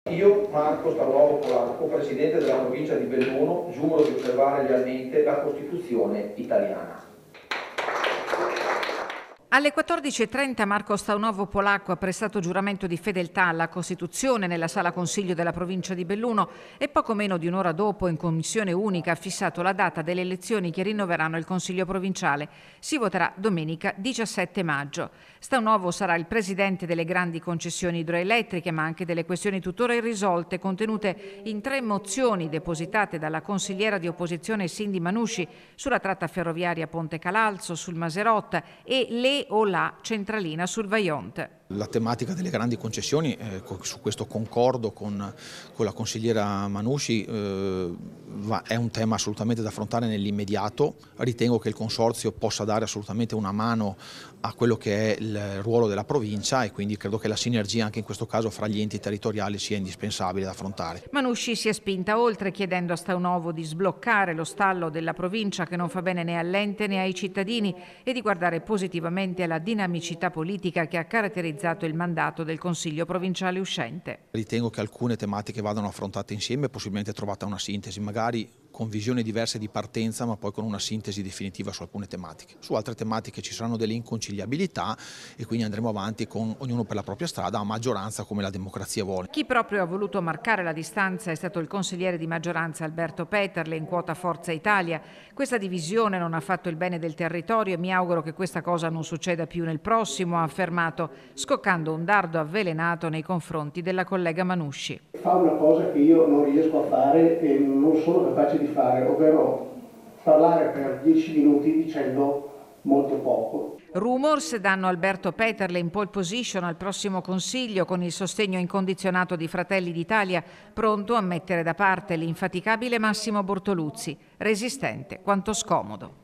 Io, Marco Stanuovo Polacco, Presidente della provincia di Belluno, giuro di osservare lealmente la Costituzione italiana. Alle 14.30 Marco Staunovo Polacco ha prestato giuramento di fedeltà alla Costituzione nella Sala Consiglio della provincia di Belluno e poco meno di un'ora dopo in Commissione Unica ha fissato la data delle elezioni che rinnoveranno il Consiglio provinciale. Si voterà domenica 17 maggio. Staunovo sarà il presidente delle grandi concessioni idroelettriche ma anche delle questioni tuttora irrisolte contenute in 3 mozioni depositate dalla consigliera di opposizione Cindy Manusci sulla tratta ferroviaria Ponte Calalzo, sul Maserotta e le o la centralina sul Vajont. La tematica delle grandi concessioni, su questo concordo con la consigliera Manusci, è un tema assolutamente da affrontare nell'immediato. Ritengo che il Consorzio possa dare assolutamente una mano a quello che è il ruolo della provincia e quindi credo che la sinergia anche in questo caso fra gli enti territoriali sia indispensabile da affrontare. Manusci si è spinta oltre chiedendo a Staunovo di sbloccare lo stallo della provincia che non fa bene né all'ente né ai cittadini e di guardare positivamente alla dinamicità politica che ha caratterizzato il mandato del Consiglio provinciale uscente. Ritengo che alcune tematiche vadano affrontate insieme e possibilmente trovata una sintesi, magari con visioni diverse di partenza ma poi con una sintesi definitiva su alcune tematiche. Su altre tematiche ci saranno delle inconciliabilità e quindi andremo avanti con ognuno per la propria strada a maggioranza come la democrazia vuole. Chi proprio ha voluto marcare la distanza è stato il consigliere di maggioranza Alberto Peterle in quota Forza Italia. Questa divisione non ha fatto il bene del territorio e mi auguro che questa cosa non succeda più nel prossimo, ha affermato, scoccando un dardo avvelenato nei confronti della collega Manusci. Fa una cosa che io non riesco a fare e non sono capace di fare, ovvero parlare per 10 minuti dicendo molto poco. Rumors danno Alberto Peterle in pole position al prossimo Consiglio con il sostegno incondizionato di Fratelli d'Italia, pronto a mettere da parte l'infaticabile Massimo Bortoluzzi, resistente quanto scomodo.